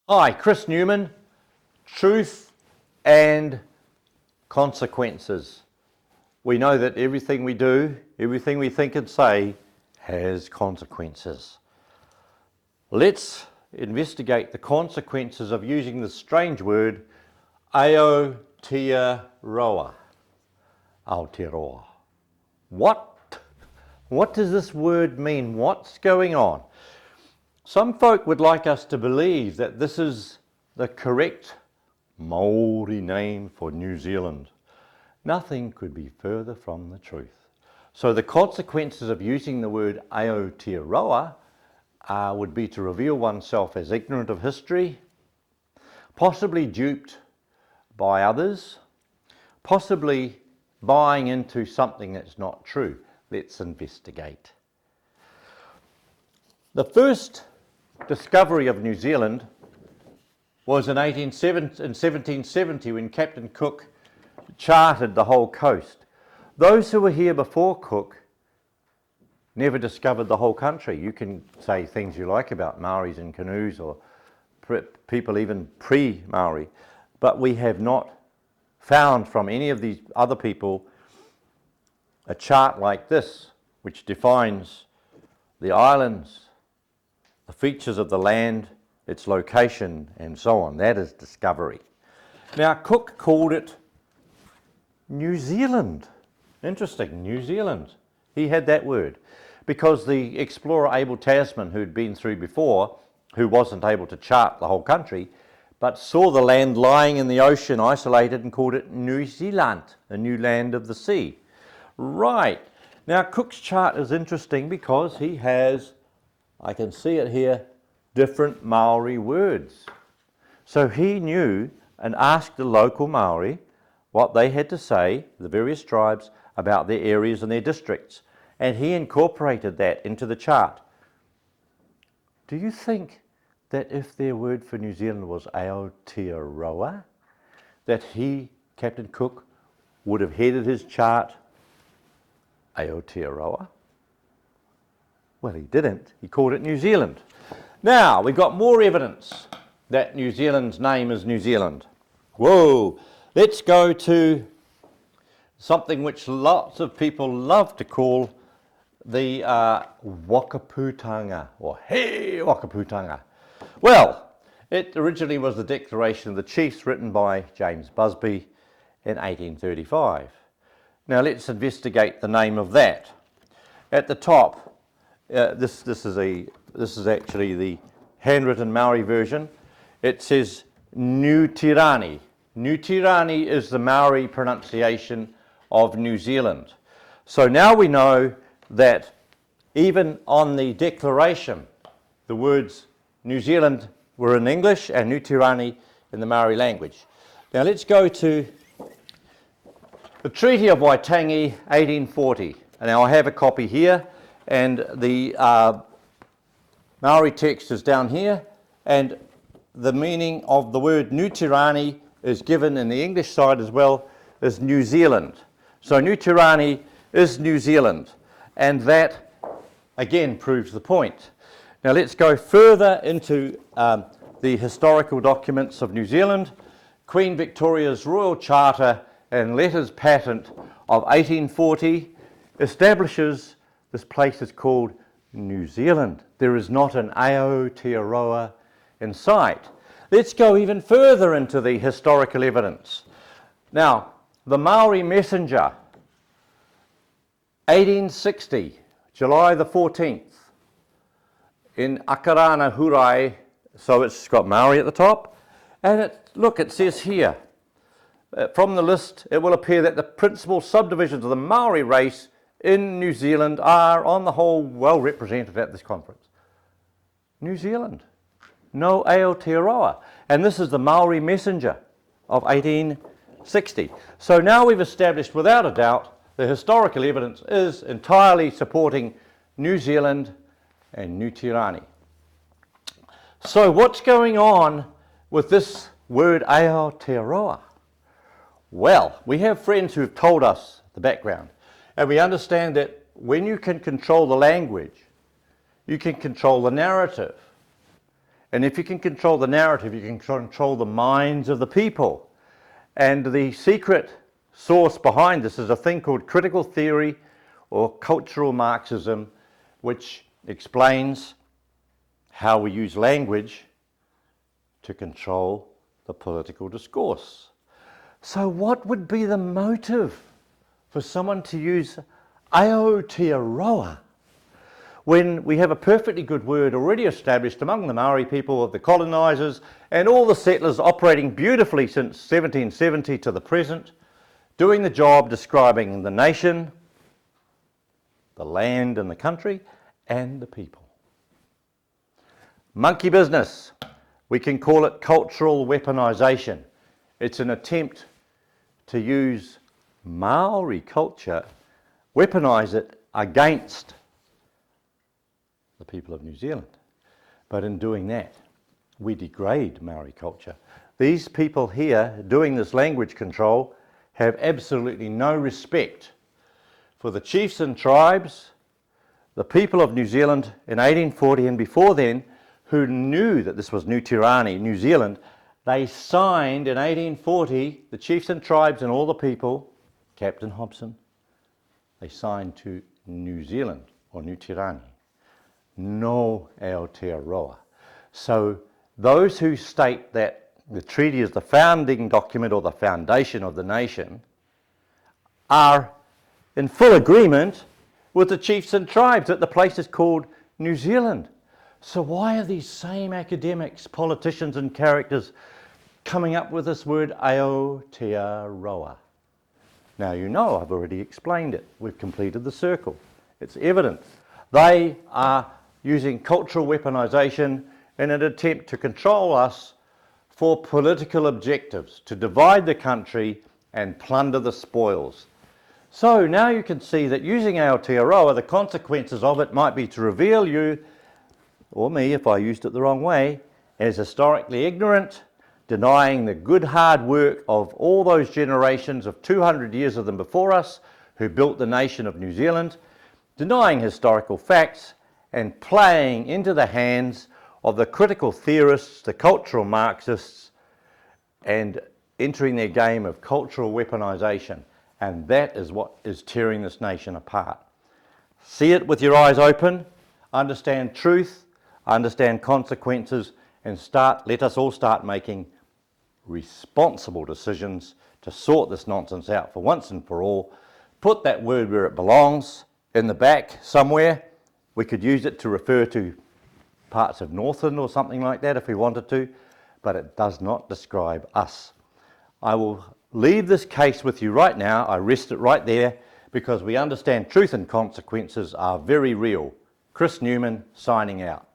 Hi, Chris Newman, truth and consequences. We know that everything we do, everything we think and say has consequences. Let's investigate the consequences of using the strange word Aotearoa. Aotearoa. What does this word mean? What's going on? Some folk would like us to believe that this is the correct Māori name for New Zealand. Nothing could be further from the truth. So the consequences of using the word Aotearoa would be to reveal oneself as ignorant of history, possibly duped by others, possibly buying into something that's not true. Let's investigate. The first discovery of New Zealand was in 1770 when Captain Cook charted the whole coast. Those who were here before Cook never discovered the whole country. You can say things you like about Maoris in canoes or people even pre-Maori, but we have not found from any of these other people a chart like this which defines the islands, the features of the land, its location, and so on. That is discovery. Now, Cook called it New Zealand. Interesting, New Zealand. He had that word because the explorer Abel Tasman, who'd been through before, who wasn't able to chart the whole country, but saw the land lying in the ocean isolated and called it New Zealand, a new land of the sea. Right. Now, Cook's chart is interesting because he has, I can see it here, different Maori words. So he knew and asked the local Maori what they had to say, the various tribes, about their areas and their districts. And he incorporated that into the chart. Do you think that if their word for New Zealand was Aotearoa, that he, Captain Cook, would have headed his chart Aotearoa? Well, he didn't. He called it New Zealand. Now, we've got more evidence that New Zealand's name is New Zealand. Whoa! Let's go to something which lots of people love to call the Wakaputanga, or He Wakaputanga. Well, it originally was the Declaration of the Chiefs written by James Busby in 1835. Now, let's investigate the name of that. At the top, this is actually the handwritten Maori version. It says New Tirani. New Tirani is the Maori pronunciation of New Zealand. So now we know that even on the declaration, the words New Zealand were in English and New Tirani in the Maori language. Now let's go to the Treaty of Waitangi, 1840. And now I have a copy here, and the Maori text is down here, and the meaning of the word New Tirani is given in the English side as well as New Zealand. So New Tirani is New Zealand, and that again proves the point. Now let's go further into the historical documents of New Zealand. Queen Victoria's Royal Charter and Letters Patent of 1840 establishes this place is called New Zealand. There is not an Aotearoa in sight. Let's go even further into the historical evidence. Now, the Maori Messenger, 1860, July the 14th, in Akarana Hurai, so it's got Maori at the top, and it says here, from the list, it will appear that the principal subdivisions of the Maori race in New Zealand are, on the whole, well represented at this conference. New Zealand, no Aotearoa. And this is the Maori Messenger of 1860. So now we've established, without a doubt, the historical evidence is entirely supporting New Zealand and New Tirani. So what's going on with this word Aotearoa? Well, we have friends who've told us the background, and we understand that when you can control the language, you can control the narrative. And if you can control the narrative, you can control the minds of the people. And the secret source behind this is a thing called critical theory or cultural Marxism, which explains how we use language to control the political discourse. So what would be the motive for someone to use Aotearoa when we have a perfectly good word already established among the Maori people of the colonisers and all the settlers operating beautifully since 1770 to the present, doing the job describing the nation, the land and the country, and the people. Monkey business. We can call it cultural weaponisation. It's an attempt to use Maori culture, weaponise it against the people of New Zealand. But in doing that, we degrade Maori culture. These people here doing this language control have absolutely no respect for the chiefs and tribes, the people of New Zealand in 1840 and before then, who knew that this was Te Tiriti, New Zealand. They signed in 1840, the chiefs and tribes and all the people, Captain Hobson, they signed to New Zealand or Te Tiriti, no Aotearoa. So those who state that the treaty is the founding document or the foundation of the nation are in full agreement with the chiefs and tribes that the place is called New Zealand. So why are these same academics, politicians and characters coming up with this word Aotearoa? Now you know I've already explained it. We've completed the circle. It's evident. They are using cultural weaponisation in an attempt to control us for political objectives, to divide the country and plunder the spoils. So now you can see that using Aotearoa, the consequences of it might be to reveal you, or me if I used it the wrong way, as historically ignorant, denying the good hard work of all those generations of 200 years of them before us who built the nation of New Zealand, denying historical facts and playing into the hands of the critical theorists, the cultural Marxists, and entering their game of cultural weaponisation. And that is what is tearing this nation apart. See it with your eyes open, understand truth, understand consequences, and let us all start making responsible decisions to sort this nonsense out for once and for all. Put that word where it belongs, in the back somewhere. We could use it to refer to parts of Northland or something like that if we wanted to, but it does not describe us. I will leave this case with you right now. I rest it right there because we understand truth and consequences are very real. Chris Newman signing out.